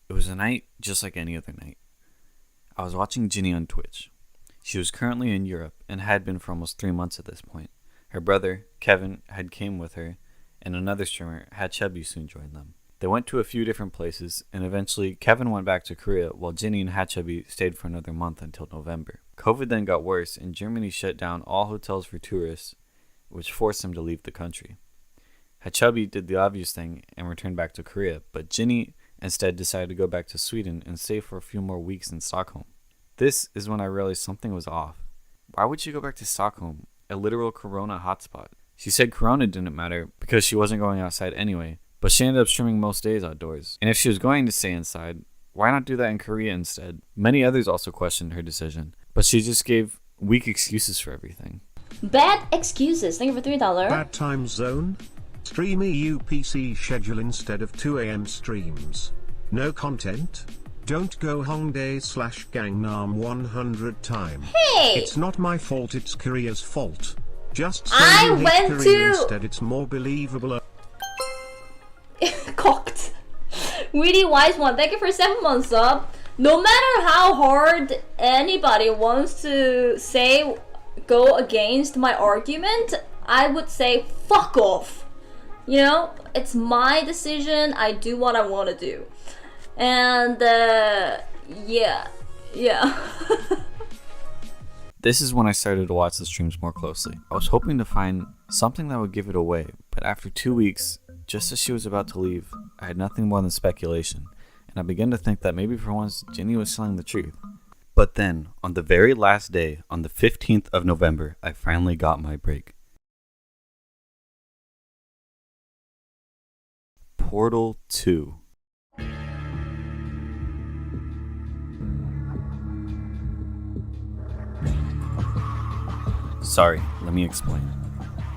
It was a night just like any other night. I was watching Jinny on Twitch. She was currently in Europe and had been for almost 3 months at this point. Her brother, Kevin, had came with her, and another streamer, Hatchubby, soon joined them. They went to a few different places, and eventually Kevin went back to Korea while Jinny and Hatchubby stayed for another month until November. COVID then got worse, and Germany shut down all hotels for tourists, which forced them to leave the country. Hatchubby did the obvious thing and returned back to Korea, but Jinny instead decided to go back to Sweden and stay for a few more weeks in Stockholm. This is when I realized something was off. Why would she go back to Stockholm, a literal corona hotspot? She said corona didn't matter because she wasn't going outside anyway, but she ended up streaming most days outdoors. And if she was going to stay inside, why not do that in Korea instead? Many others also questioned her decision, but she just gave weak excuses for everything. Bad excuses. Thank you for $3. Bad time zone. Stream EU PC schedule instead of 2 AM streams. No content. Don't go Hongdae/Gangnam 100 time. Hey! It's not my fault, it's Korea's fault. Just say I you hate went Korea to- instead, it's more believable. Cocked. Really wise one. Thank you for 7 months up. No matter how hard anybody wants to say go against my argument, I would say fuck off. You know, it's my decision. I do what I want to do. And yeah. This is when I started to watch the streams more closely. I was hoping to find something that would give it away, but after 2 weeks, just as she was about to leave, I had nothing more than speculation, and I began to think that maybe for once, Jinny was telling the truth. But then, on the very last day, on the 15th of November, I finally got my break. Portal 2. Sorry, let me explain.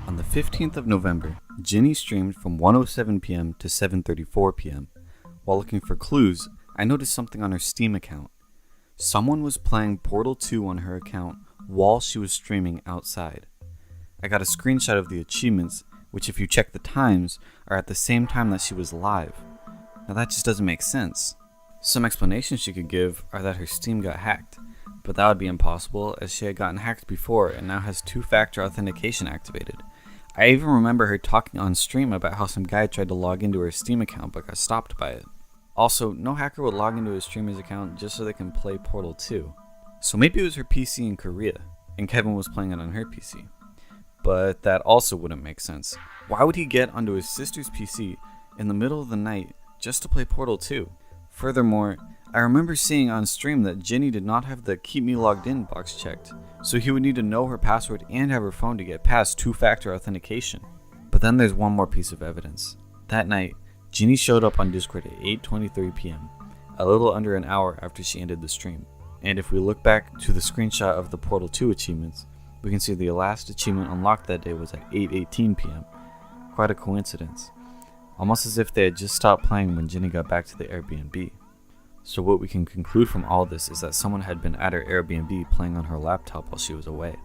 On the 15th of November, Jinny streamed from 1:07 p.m. to 7:34 p.m. While looking for clues, I noticed something on her Steam account. Someone was playing Portal 2 on her account while she was streaming outside. I got a screenshot of the achievements, which if you check the times, are at the same time that she was live. Now that just doesn't make sense. Some explanations she could give are that her Steam got hacked, but that would be impossible as she had gotten hacked before and now has two-factor authentication activated. I even remember her talking on stream about how some guy tried to log into her Steam account but got stopped by it. Also, no hacker would log into a streamer's account just so they can play Portal 2. So maybe it was her PC in Korea, and Kevin was playing it on her PC. But that also wouldn't make sense. Why would he get onto his sister's PC in the middle of the night just to play Portal 2? Furthermore, I remember seeing on stream that Jinny did not have the keep me logged in box checked, so he would need to know her password and have her phone to get past two-factor authentication. But then there's one more piece of evidence. That night, Jinny showed up on Discord at 8:23 p.m., a little under an hour after she ended the stream. And if we look back to the screenshot of the Portal 2 achievements, we can see the last achievement unlocked that day was at 8:18 p.m. Quite a coincidence. Almost as if they had just stopped playing when Jinny got back to the Airbnb. So what we can conclude from all this is that someone had been at her Airbnb playing on her laptop while she was away.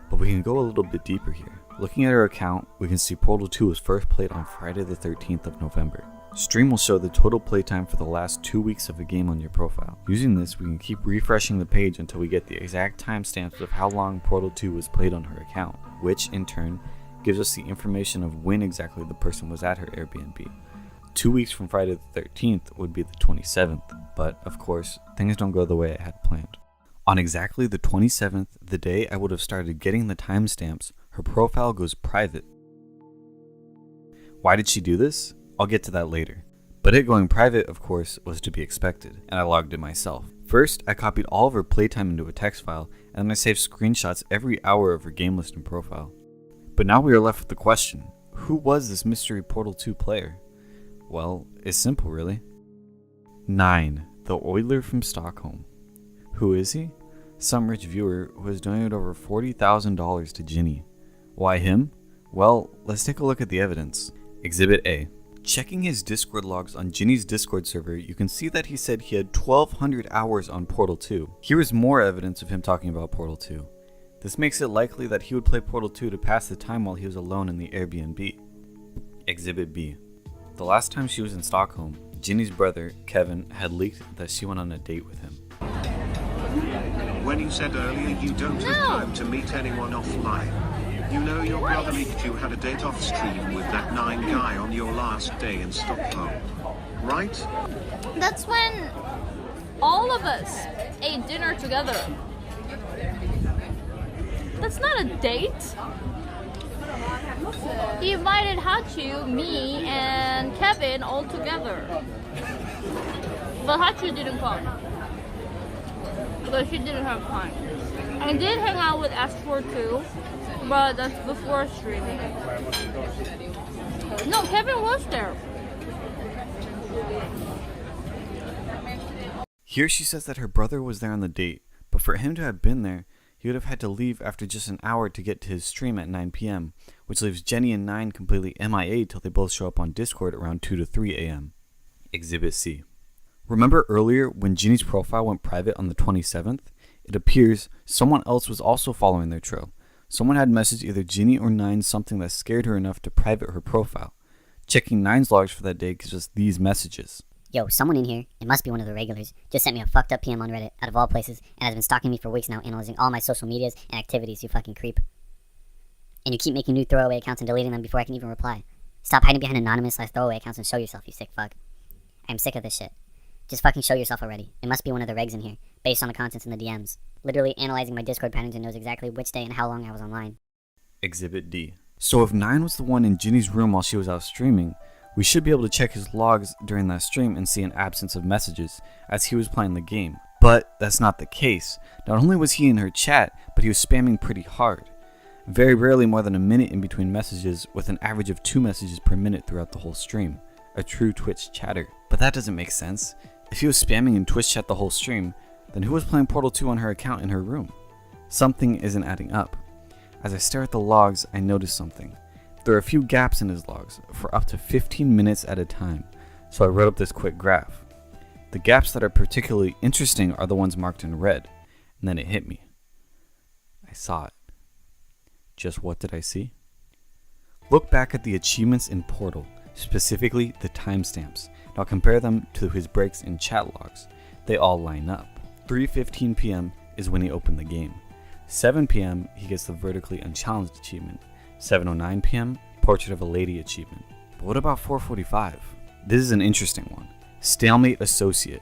But we can go a little bit deeper here. Looking at her account, we can see Portal 2 was first played on Friday the 13th of November. Stream will show the total playtime for the last 2 weeks of a game on your profile. Using this, we can keep refreshing the page until we get the exact timestamps of how long Portal 2 was played on her account, which in turn gives us the information of when exactly the person was at her Airbnb. 2 weeks from Friday the 13th would be the 27th, but of course, things don't go the way I had planned. On exactly the 27th, the day I would have started getting the timestamps, her profile goes private. Why did she do this? I'll get to that later. But it going private, of course, was to be expected, and I logged in myself. First, I copied all of her playtime into a text file, and then I saved screenshots every hour of her game list and profile. But now we are left with the question, who was this mystery Portal 2 player? Well, it's simple really. 9. The Oiler from Stockholm. Who is he? Some rich viewer who has donated over $40,000 to Jinny. Why him? Well, let's take a look at the evidence. Exhibit A. Checking his Discord logs on Jinny's Discord server, you can see that he said he had 1,200 hours on Portal 2. Here is more evidence of him talking about Portal 2. This makes it likely that he would play Portal 2 to pass the time while he was alone in the Airbnb. Exhibit B. The last time she was in Stockholm, Jinny's brother, Kevin, had leaked that she went on a date with him. When you said earlier you don't have time to meet anyone offline, you know your brother leaked you had a date off stream with that 9 guy on your last day in Stockholm, right? That's when all of us ate dinner together. That's not a date. He invited Hachu, me, and Kevin all together. But Hachu didn't come. Because she didn't have time. I did hang out with Astor too, but that's before streaming. No, Kevin was there. Here she says that her brother was there on the date, but for him to have been there, he would have had to leave after just an hour to get to his stream at 9 p.m., which leaves Jenny and 9 completely MIA till they both show up on Discord around 2 to 3 a.m. Exhibit C. Remember earlier when Jinny's profile went private on the 27th? It appears someone else was also following their trail. Someone had messaged either Jinny or 9 something that scared her enough to private her profile. Checking 9's logs for that day gives us these messages. Yo, someone in here, it must be one of the regulars, just sent me a fucked up PM on Reddit, out of all places, and has been stalking me for weeks now, analyzing all my social medias and activities, you fucking creep. And you keep making new throwaway accounts and deleting them before I can even reply. Stop hiding behind anonymous/throwaway accounts and show yourself, you sick fuck. I'm sick of this shit. Just fucking show yourself already. It must be one of the regs in here, based on the contents in the DMs. Literally analyzing my Discord patterns and knows exactly which day and how long I was online. Exhibit D. So if 9 was the one in Jinny's room while she was out streaming, we should be able to check his logs during that stream and see an absence of messages, as he was playing the game. But that's not the case. Not only was he in her chat, but he was spamming pretty hard. Very rarely more than a minute in between messages, with an average of 2 messages per minute throughout the whole stream. A true Twitch chatter. But that doesn't make sense. If he was spamming in Twitch chat the whole stream, then who was playing Portal 2 on her account in her room? Something isn't adding up. As I stare at the logs, I notice something. There are a few gaps in his logs, for up to 15 minutes at a time, so I wrote up this quick graph. The gaps that are particularly interesting are the ones marked in red, and then it hit me. I saw it. Just what did I see? Look back at the achievements in Portal, specifically the timestamps. Now compare them to his breaks in chat logs. They all line up. 3:15 p.m. is when he opened the game. 7 p.m. he gets the vertically unchallenged achievement. 7:09 p.m. Portrait of a Lady achievement. But what about 4:45? This is an interesting one. Stalemate Associate.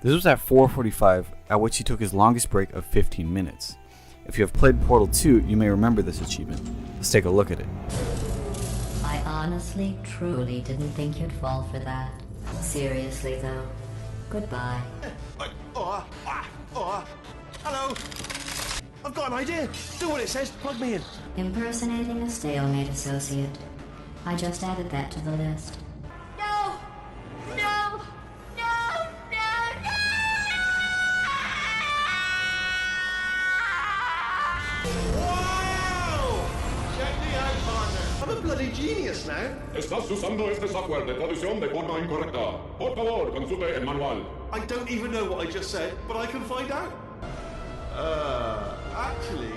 This was at 4:45, at which he took his longest break of 15 minutes. If you have played Portal 2, you may remember this achievement. Let's take a look at it. I honestly, truly didn't think you'd fall for that. Seriously though, goodbye. Hello! I've got an idea! Do what it says, plug me in. Impersonating a stalemate associate. I just added that to the list. No! No! No! No! No! Wow! Check me out, partner. I'm a bloody genius now. Estás usando este software de traducción de forma incorrecta. Por favor, consulte el manual. I don't even know what I just said, but I can find out. Actually,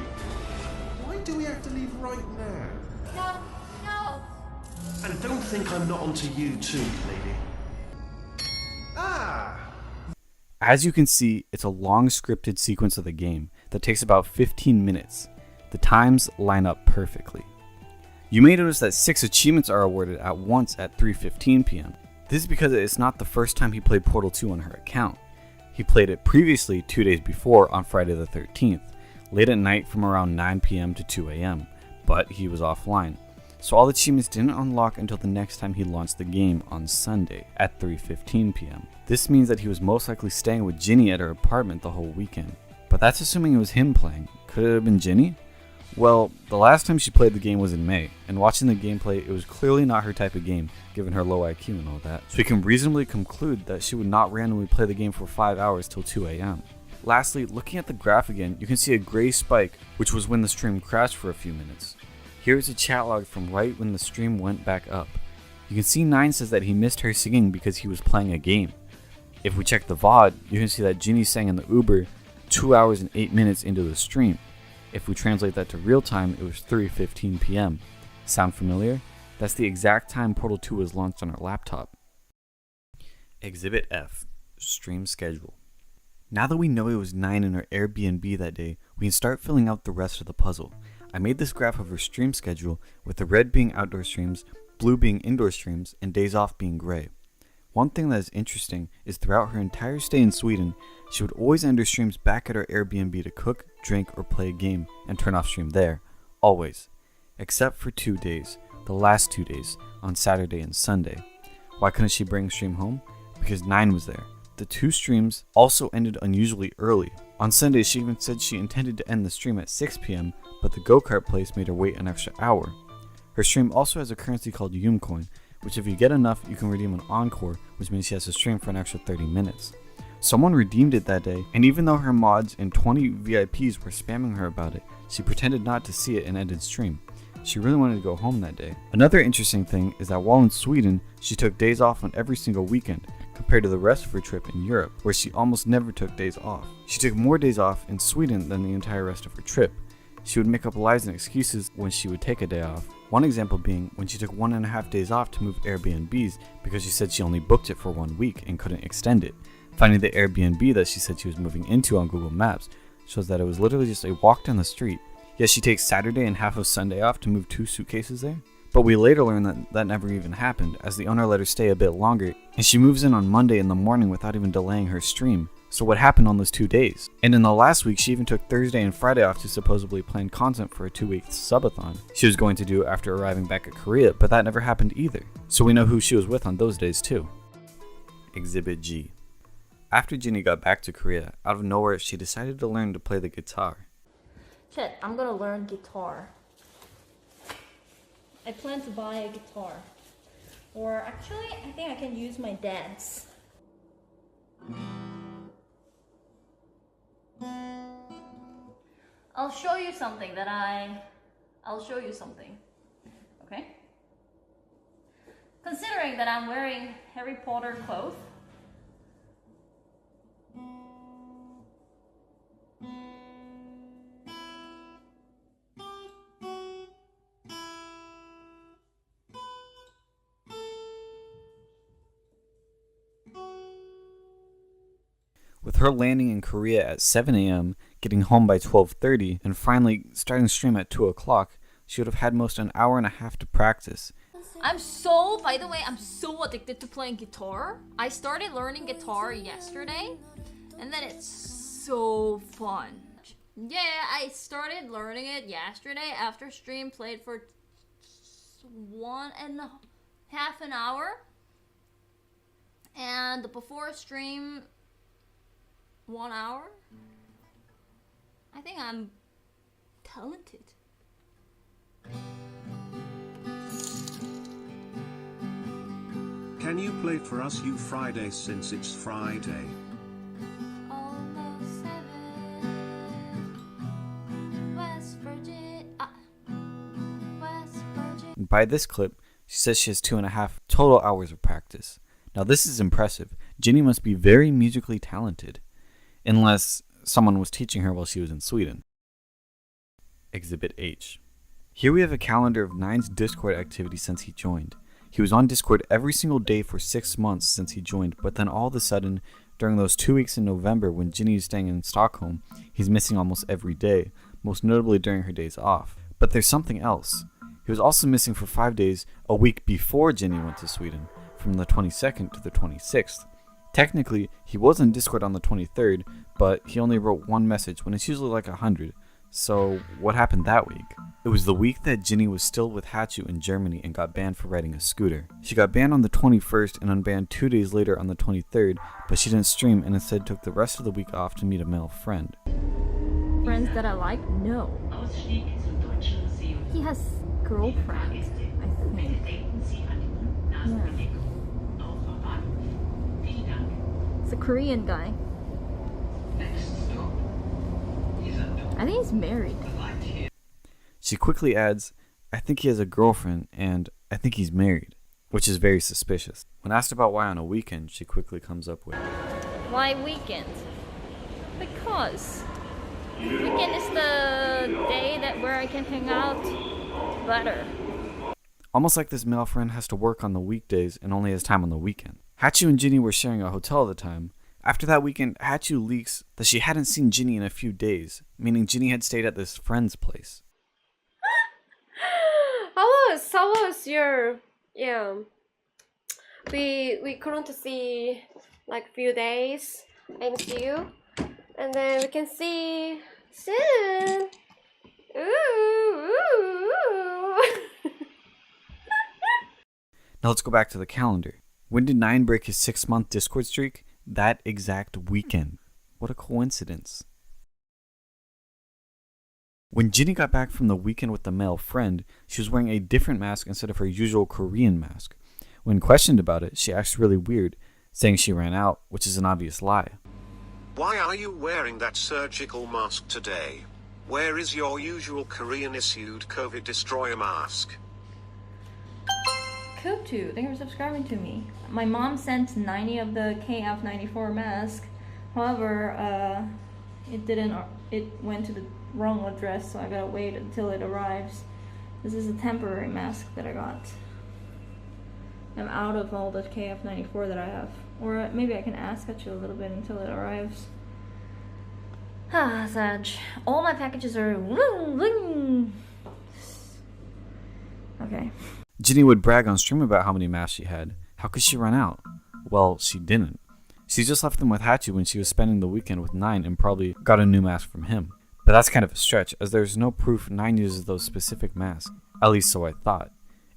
why do we have to leave right now? No! No! And don't think I'm not onto you too, lady. As you can see, it's a long scripted sequence of the game that takes about 15 minutes. The times line up perfectly. You may notice that 6 achievements are awarded at once at 3:15 p.m. This is because it's not the first time he played Portal 2 on her account. He played it previously 2 days before on Friday the 13th, late at night from around 9 p.m. to 2 a.m., but he was offline. So all the achievements didn't unlock until the next time he launched the game on Sunday at 3:15 p.m. This means that he was most likely staying with Jinny at her apartment the whole weekend. But that's assuming it was him playing. Could it have been Jinny? Well, the last time she played the game was in May, and watching the gameplay, it was clearly not her type of game, given her low IQ and all that. So we can reasonably conclude that she would not randomly play the game for 5 hours till 2 a.m. Lastly, looking at the graph again, you can see a gray spike, which was when the stream crashed for a few minutes. Here's a chat log from right when the stream went back up. You can see 9 says that he missed her singing because he was playing a game. If we check the VOD, you can see that Jinny sang in the Uber 2 hours and 8 minutes into the stream. If we translate that to real time, it was 3:15 p.m. Sound familiar? That's the exact time Portal 2 was launched on our laptop. Exhibit F, stream schedule. Now that we know it was 9 in her Airbnb that day, we can start filling out the rest of the puzzle. I made this graph of her stream schedule, with the red being outdoor streams, blue being indoor streams, and days off being gray. One thing that is interesting is throughout her entire stay in Sweden, she would always end her streams back at her Airbnb to cook, drink, or play a game, and turn off stream there. Always. Except for 2 days, the last 2 days, on Saturday and Sunday. Why couldn't she bring a stream home? Because 9 was there. The 2 streams also ended unusually early. On Sunday, she even said she intended to end the stream at 6 p.m., but the go-kart place made her wait an extra hour. Her stream also has a currency called Coin, which if you get enough, you can redeem an encore, which means she has to stream for an extra 30 minutes. Someone redeemed it that day, and even though her mods and 20 VIPs were spamming her about it, she pretended not to see it and ended stream. She really wanted to go home that day. Another interesting thing is that while in Sweden, she took days off on every single weekend, compared to the rest of her trip in Europe, where she almost never took days off. She took more days off in Sweden than the entire rest of her trip. She would make up lies and excuses when she would take a day off. One example being when she took 1.5 days off to move Airbnbs because she said she only booked it for 1 week and couldn't extend it. Finding the Airbnb that she said she was moving into on Google Maps shows that it was literally just a walk down the street. Yet she takes Saturday and half of Sunday off to move 2 suitcases there? But we later learn that that never even happened, as the owner let her stay a bit longer, and she moves in on Monday in the morning without even delaying her stream. So what happened on those 2 days? And in the last week, she even took Thursday and Friday off to supposedly plan content for a 2-week subathon she was going to do after arriving back at Korea, but that never happened either. So we know who she was with on those days too. Exhibit G. After Jinny got back to Korea, out of nowhere, she decided to learn to play the guitar. Shit, I'm gonna learn guitar. I plan to buy a guitar. Or actually, I think I can use my dad's. I'll show you something I'll show you something. Okay? Considering that I'm wearing Harry Potter clothes, With her landing in Korea at 7 a.m., getting home by 12:30, and finally starting stream at 2 o'clock, she would have had most an hour and a half to practice. By the way, I'm so addicted to playing guitar. I started learning guitar yesterday, and then it's so fun. Yeah, I started learning it yesterday after stream, played for 1.5 hours, and before stream 1 hour. I think I'm talented. Can you play for us you Friday since it's Friday? Almost 7, West Virginia. And by this clip, she says she has 2.5 total hours of practice. Now this is impressive. Jinny must be very musically talented. Unless someone was teaching her while she was in Sweden. Exhibit H. Here we have a calendar of 9's Discord activity since he joined. He was on Discord every single day for 6 months since he joined, but then all of a sudden, during those 2 weeks in November when Jinny is staying in Stockholm, he's missing almost every day, most notably during her days off. But there's something else. He was also missing for 5 days a week before Jinny went to Sweden, from the 22nd to the 26th. Technically, he was on Discord on the 23rd, but he only wrote 1 message when it's usually like 100. So, what happened that week? It was the week that Jinny was still with Hachu in Germany and got banned for riding a scooter. She got banned on the 21st and unbanned 2 days later on the 23rd, but she didn't stream and instead took the rest of the week off to meet a male friend. Friends that I like? No. He has girlfriends, I think. Yeah. It's a Korean guy. I think he's married. She quickly adds, I think he has a girlfriend and I think he's married, which is very suspicious. When asked about why on a weekend, she quickly comes up with, Why weekend? Because weekend is the day where I can hang out better. Almost like this male friend has to work on the weekdays and only has time on the weekend. Hachu and Jinny were sharing a hotel at the time. After that weekend, Hachu leaks that she hadn't seen Jinny in a few days, meaning Jinny had stayed at this friend's place. How was your we couldn't see like few days. I miss you, and then we can see soon. Ooh. Now let's go back to the calendar. When did 9 break his 6-month Discord streak? That exact weekend. What a coincidence. When Jinny got back from the weekend with the male friend, she was wearing a different mask instead of her usual Korean mask. When questioned about it, she acts really weird, saying she ran out, which is an obvious lie. Why are you wearing that surgical mask today? Where is your usual Korean-issued COVID destroyer mask? chilldude, thank you for subscribing to me. My mom sent 90 of the KF94 mask. However, it went to the wrong address, so I gotta wait until it arrives. This is a temporary mask that I got. I'm out of all the KF94 that I have. Or maybe I can ask at you a little bit until it arrives. Sag. All my packages are... Okay. Jinny would brag on stream about how many masks she had. How could she run out? Well, she didn't. She just left them with Hachu when she was spending the weekend with 9 and probably got a new mask from him. But that's kind of a stretch, as there's no proof 9 uses those specific masks. At least so I thought.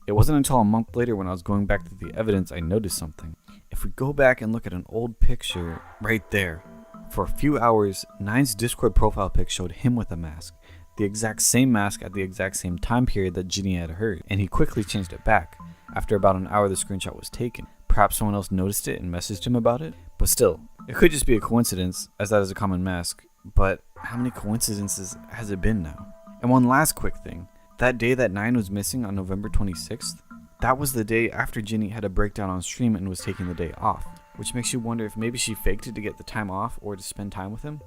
It wasn't until a month later when I was going back to the evidence I noticed something. If we go back and look at an old picture, right there. For a few hours, 9's Discord profile pic showed him with a mask. The exact same mask at the exact same time period that Jinny had heard, and he quickly changed it back. After about an hour the screenshot was taken. Perhaps someone else noticed it and messaged him about it? But still, it could just be a coincidence, as that is a common mask. But how many coincidences has it been now? And one last quick thing. That day that 9 was missing on November 26th, that was the day after Jinny had a breakdown on stream and was taking the day off. Which makes you wonder if maybe she faked it to get the time off or to spend time with him.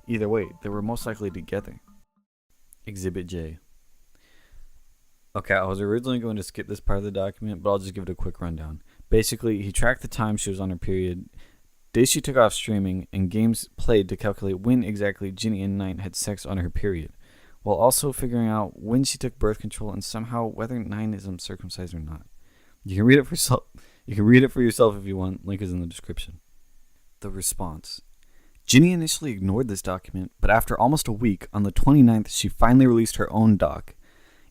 Either way, they were most likely together. Exhibit J. Okay, I was originally going to skip this part of the document, but I'll just give it a quick rundown. Basically, he tracked the time she was on her period, days she took off streaming, and games played to calculate when exactly Jinny and 9 had sex on her period, while also figuring out when she took birth control and somehow whether 9 is uncircumcised or not. You can read it for yourself. You can read it for yourself if you want. Link is in the description. The response. Jinny initially ignored this document, but after almost a week, on the 29th, she finally released her own doc.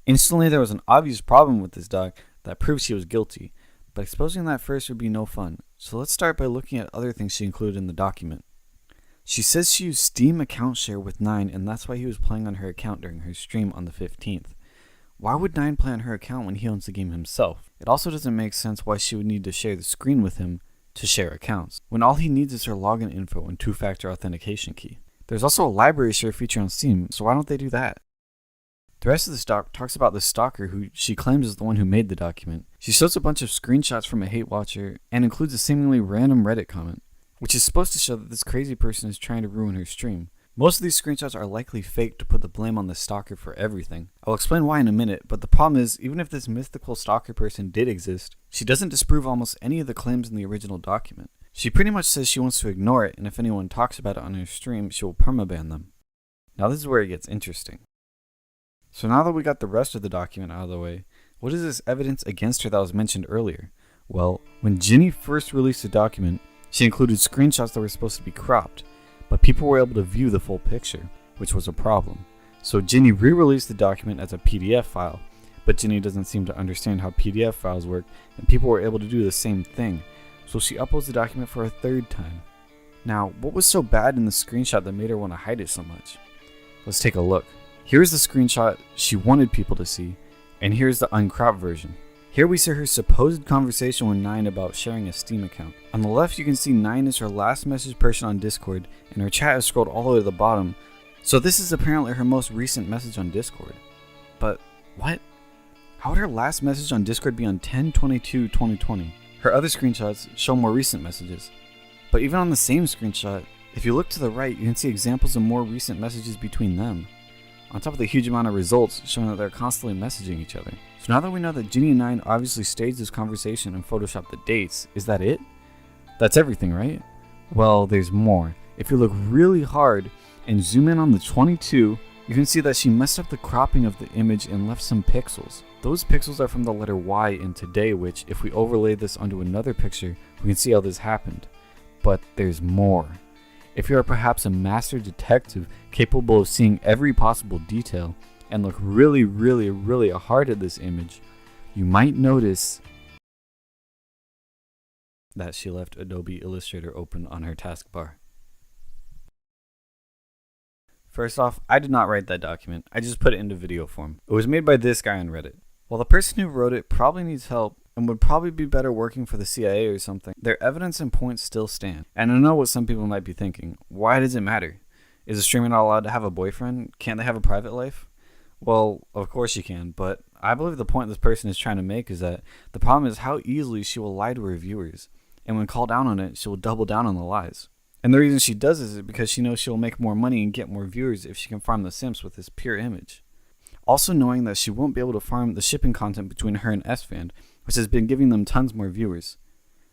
Instantly, there was an obvious problem with this doc that proved she was guilty, but exposing that first would be no fun. So let's start by looking at other things she included in the document. She says she used Steam account share with 9, and that's why he was playing on her account during her stream on the 15th. Why would 9 play on her account when he owns the game himself? It also doesn't make sense why she would need to share the screen with him to share accounts, when all he needs is her login info and 2-factor authentication key. There's also a library share feature on Steam, so why don't they do that? The rest of this doc talks about the stalker who she claims is the one who made the document. She shows a bunch of screenshots from a hate watcher and includes a seemingly random Reddit comment, which is supposed to show that this crazy person is trying to ruin her stream. Most of these screenshots are likely fake to put the blame on the stalker for everything. I'll explain why in a minute, but the problem is, even if this mythical stalker person did exist, she doesn't disprove almost any of the claims in the original document. She pretty much says she wants to ignore it, and if anyone talks about it on her stream, she will permaban them. Now this is where it gets interesting. So now that we got the rest of the document out of the way, what is this evidence against her that was mentioned earlier? Well, when Jinny first released the document, she included screenshots that were supposed to be cropped, but people were able to view the full picture, which was a problem. So Jinny re-released the document as a PDF file, but Jinny doesn't seem to understand how PDF files work, and people were able to do the same thing, so she uploads the document for a third time. Now, what was so bad in the screenshot that made her want to hide it so much? Let's take a look. Here's the screenshot she wanted people to see, and here's the uncropped version. Here we see her supposed conversation with 9 about sharing a Steam account. On the left you can see 9 is her last message person on Discord, and her chat is scrolled all the way to the bottom, so this is apparently her most recent message on Discord. But what? How would her last message on Discord be on 10/22/2020? Her other screenshots show more recent messages. But even on the same screenshot, if you look to the right, you can see examples of more recent messages between them, on top of the huge amount of results showing that they're constantly messaging each other. So now that we know that Jinny and 9 obviously staged this conversation and photoshopped the dates, is that it? That's everything, right? Well, there's more. If you look really hard and zoom in on the 22, you can see that she messed up the cropping of the image and left some pixels. Those pixels are from the letter Y in today, which if we overlay this onto another picture, we can see how this happened. But there's more. If you are perhaps a master detective capable of seeing every possible detail and look really hard at this image, you might notice that she left Adobe Illustrator open on her taskbar. First off, I did not write that document, I just put it into video form. It was made by this guy on Reddit. While the person who wrote it probably needs help and would probably be better working for the CIA or something, their evidence and points still stand. And I know what some people might be thinking. Why does it matter? Is a streamer not allowed to have a boyfriend? Can't they have a private life? Well, of course you can, but I believe the point this person is trying to make is that the problem is how easily she will lie to her viewers. And when called down on it, she will double down on the lies. And the reason she does this is because she knows she will make more money and get more viewers if she can farm the simps with this pure image. Also knowing that she won't be able to farm the shipping content between her and SFan, which has been giving them tons more viewers.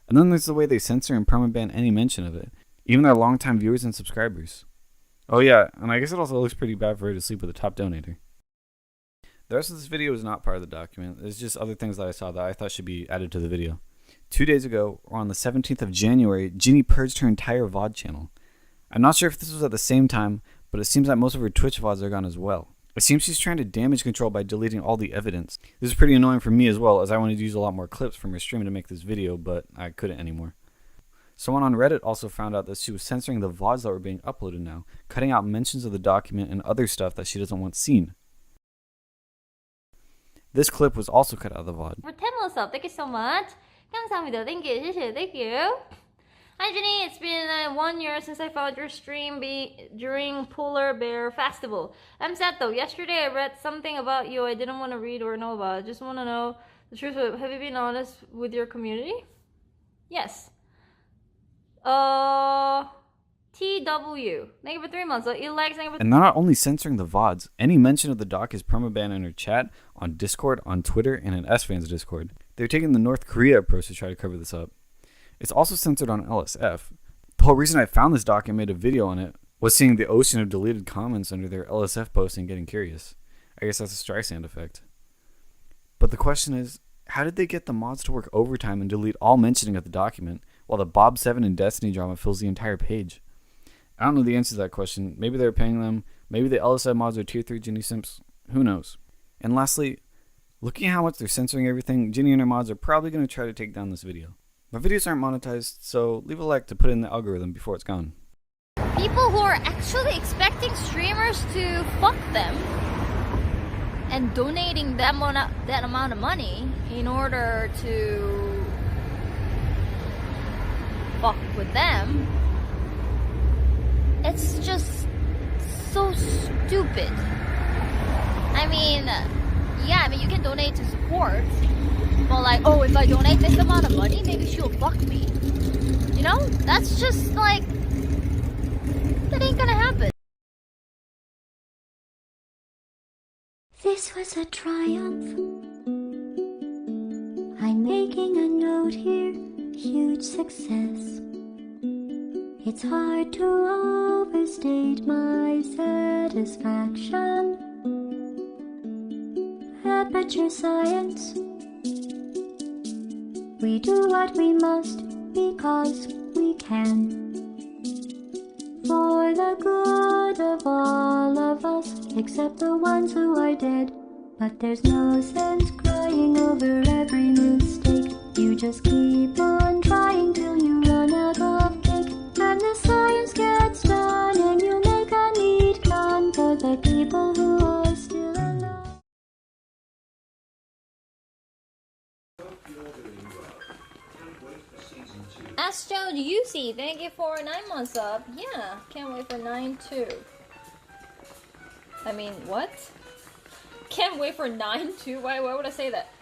And then there's the way they censor and permaban any mention of it, even their longtime viewers and subscribers. Oh yeah, and I guess it also looks pretty bad for her to sleep with a top donator. The rest of this video is not part of the document. There's just other things that I saw that I thought should be added to the video. 2 days ago, or on the 17th of January, Jinny purged her entire VOD channel. I'm not sure if this was at the same time, but it seems that most of her Twitch VODs are gone as well. It seems she's trying to damage control by deleting all the evidence. This is pretty annoying for me as well, as I wanted to use a lot more clips from her stream to make this video, but I couldn't anymore. Someone on Reddit also found out that she was censoring the VODs that were being uploaded now, cutting out mentions of the document and other stuff that she doesn't want seen. This clip was also cut out of the VOD. For 10 months up, thank you so much. 감사합니다. Thank you. Thank you. Hi Jinny, it's been 1 year since I followed your stream during Polar Bear Festival. I'm sad though. Yesterday I read something about you I didn't want to read or know about. I just want to know the truth. Have you been honest with your community? Yes. TW. Thank you for 3 months. And they're not only censoring the VODs, any mention of the doc is permabanned in her chat, on Discord, on Twitter, and in SFan's Discord. They're taking the North Korea approach to try to cover this up. It's also censored on LSF. The whole reason I found this doc and made a video on it was seeing the ocean of deleted comments under their LSF post and getting curious. I guess that's a Streisand effect. But the question is, how did they get the mods to work overtime and delete all mentioning of the document, while the Bob 7 and Destiny drama fills the entire page? I don't know the answer to that question. Maybe they're paying them. Maybe the LSF mods are tier 3 Jinny simps. Who knows? And lastly, looking at how much they're censoring everything, Jinny and her mods are probably going to try to take down this video. My videos aren't monetized, so leave a like to put in the algorithm before it's gone. People who are actually expecting streamers to fuck them and donating that amount of money in order to fuck with them, it's just so stupid. I mean, yeah, you can donate to support, but like, oh, if I donate this amount of money, maybe she'll fuck me. You know? That's just like, that ain't gonna happen. This was a triumph. I'm making a note here, huge success. It's hard to overstate my satisfaction. Aperture science. We do what we must because we can. For the good of all of us, except the ones who are dead. But there's no sense crying over every mistake. You just keep on trying till you run out of cake. And the science gets done and you make a neat gun for the people who are still alive. Astro UC, thank you for 9 months up. Yeah, can't wait for 9 too. I mean, what? Can't wait for 9 too? Why would I say that?